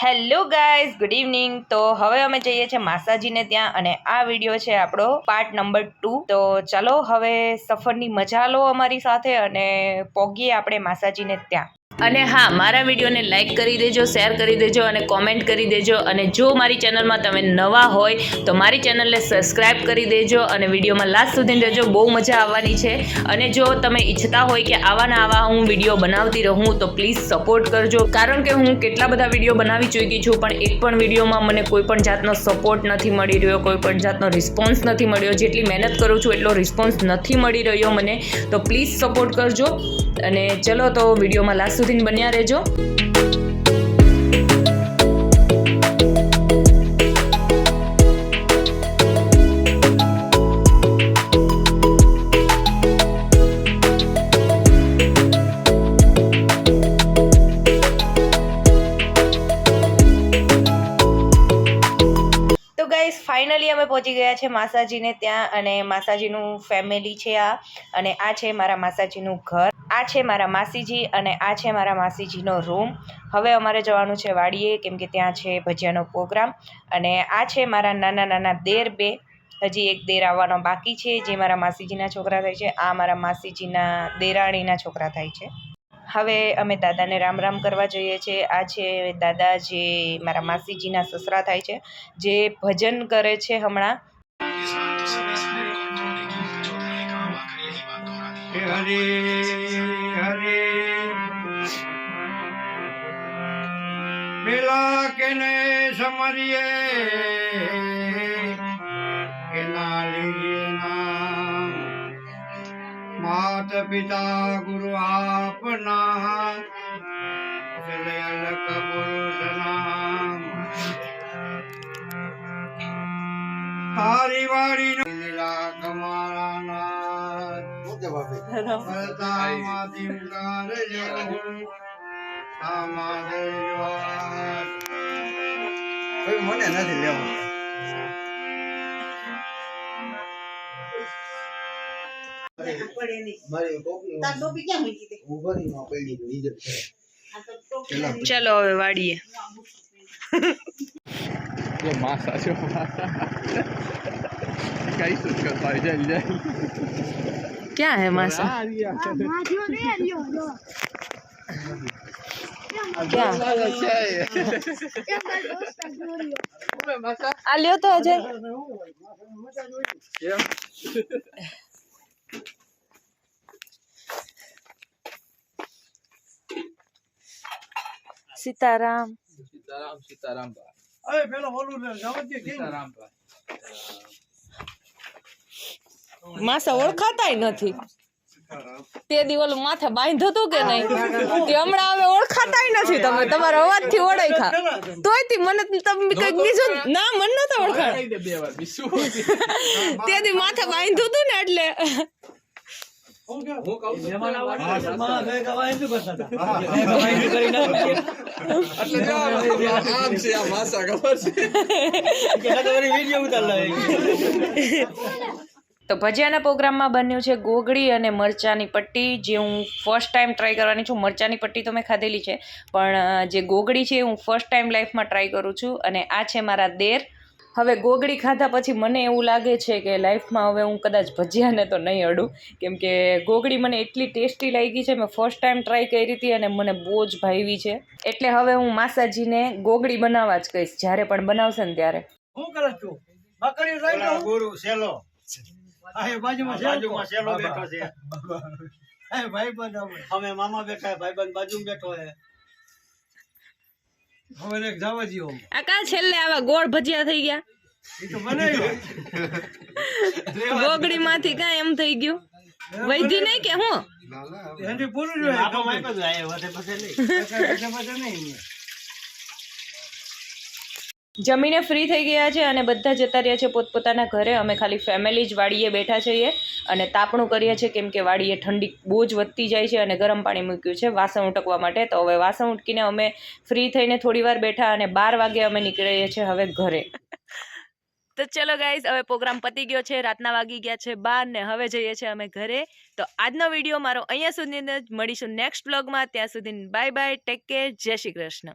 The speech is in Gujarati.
Hello guys, good evening. તો હવે અમે જઈએ છીએ માસાજીને ત્યાં અને આ વિડીયો છે આપણો પાર્ટ નંબર 2। તો ચલો હવે સફરની મજા લો અમારી સાથે અને પોગીએ આપણે માસાજીને ત્યાં। અને હા, મારા વિડીયોને લાઇક કરી દેજો, શેર કરી દેજો અને કોમેન્ટ કરી દેજો। અને જો મારી ચેનલમાં તમે નવા હોય તો મારી ચેનલને સબસ્ક્રાઇબ કરી દેજો અને વિડીયોમાં લાસ્ટ સુધી રહેજો, બહુ મજા આવવાની છે। અને જો તમે ઈચ્છતા હોય કે આવા ને આવા હું વિડીયો બનાવતી રહું તો પ્લીઝ સપોર્ટ કરજો, કારણ કે હું કેટલા બધા વિડીયો બનાવી ચૂકી છું પણ એક પણ વિડીયોમાં મને કોઈ પણ જાતનો સપોર્ટ નથી મળી રહ્યો, કોઈ પણ જાતનો રિસ્પોન્સ નથી મળ્યો। જેટલી મહેનત કરું છું એટલો રિસ્પોન્સ નથી મળી રહ્યો મને, તો પ્લીઝ સપોર્ટ કરજો। અને ચલો તો વિડીયોમાં લાસ્ટ સુધી બન્યા રહેજો। તો ગાઈસ ફાઇનલી અમે પહોંચી ગયા છે માસાજીને ત્યાં અને માસાજીનું ફેમિલી છે આ, અને આ છે મારા માસાજીનું ઘર, આ છે મારા માસીજી અને આ છે મારા માસીજીનો રૂમ। હવે અમારે જવાનું છે વાડીએ, કેમ કે ત્યાં છે ભજીયાનો પ્રોગ્રામ। અને આ છે મારા નાના નાના દેર બે, હજી એક દેર આવવાનો બાકી છે જે મારા માસીજીના છોકરા થાય છે, આ મારા માસીજીના દેરાણીના છોકરા થાય છે। હવે અમે દાદાને રામ રામ કરવા જઈએ છીએ। આ છે દાદા જે મારા માસીજીના સસરા થાય છે, જે ભજન કરે છે હમણાં। હરે હરે મેલા કેને સમરીએ કે ના લીજીએ નામ, માત પિતા ગુરુ આપના ચલે અલક પુરુષ નામ। તારી વાડી લીલા કમારા નાથ ભરતામાંથી ઉગારજો સામાદેવાત। મને નથી લેવું ચલો હવે વાડીએ। માસા છો કઈ શું કરતા જાય ક્યાં હે માસા? આ લ્યો તો અજય, સીતારામ સીતારામ સીતારામ અરે પેલો ઓલું જવા દે માસા ઓળખાતાય નથી। તે દી ઓલું માથે બાંધ્યું હતું કે નહીં, તે હમણાં હવે ઓળખાતાય નથી તમે, તમારા અવાજથી ઓળખ્યા તોય થી મને તમે કઈક બીજું ના મન નતો ઓળખાણ। તે દી માથે બાંધ્યું હતું ને એટલે તો ભજીયાના પ્રોગ્રામમાં બન્યું છે ગોગડી અને મરચાની પટ્ટી, જે હું ફર્સ્ટ ટાઈમ ટ્રાય કરવાની છું। મરચાની પટ્ટી તો મેં ખાધેલી છે પણ જે ગોગડી છે હું ફર્સ્ટ ટાઈમ લાઈફમાં ટ્રાય કરું છું। અને આ છે મારા દેર। હવે ગોગડી ખાધા પછી મને એવું લાગે છે કે લાઈફમાં હવે હું કદાચ ભજીયાને તો નહીં અડું, કેમ કે ગોગડી મને એટલી ટેસ્ટી લાગી છે, મેં ફર્સ્ટ ટાઈમ ટ્રાય કરી હતી અને મને બહુ જ ભાવી છે। એટલે હવે હું માસાજીને ગોગડી બનાવવા જ કહીશ જ્યારે પણ બનાવશે ને ત્યારે। શું કરે તું બકરી લઈ લો ગુરુ સેલો આ બાજુમાં સેલો બેઠો છે, એ ભાઈ બંધ અમે મામા બેઠા, ભાઈ બંધ બાજુમાં બેઠો છે। હવે એક જવા જીઓ આ કા છેલ્લે આવા ગોળ ભજીયા થઈ ગયા, એ તો બનાવ્યો ગોગડી માંથી કા એમ થઈ ગયું, વૈધી નહીં કે હું એની પૂરું જોઈએ આપો માઈક જ આય વધે પછી નહીં। જમીને ફ્રી થઈ ગયા છે અને બધા જતા રહ્યા છે પોતપોતાના ઘરે। અમે ખાલી ફેમિલી જ વાડીએ બેઠા છીએ અને તાપણું કરીએ છીએ, કેમ કે વાડીએ ઠંડી બહુ જ વધતી જાય છે અને ગરમ પાણી મૂક્યું છે વાસણ ઉટકવા માટે। તો હવે વાસણ ઉટકીને અમે ફ્રી થઈને થોડી વાર બેઠા અને 12 વાગે અમે નીકળીએ છીએ હવે ઘરે। તો ચલો ગાઈઝ, હવે પ્રોગ્રામ પતી ગયો છે, રાતના વાગી ગયા છે 12 ને હવે જઈએ છીએ અમે ઘરે। તો આજનો વિડીયો મારો અહીંયા સુધી જ, મળીશું નેક્સ્ટ વ્લોગમાં, ત્યાં સુધી બાય બાય, ટેક કેર, જય શ્રી કૃષ્ણ।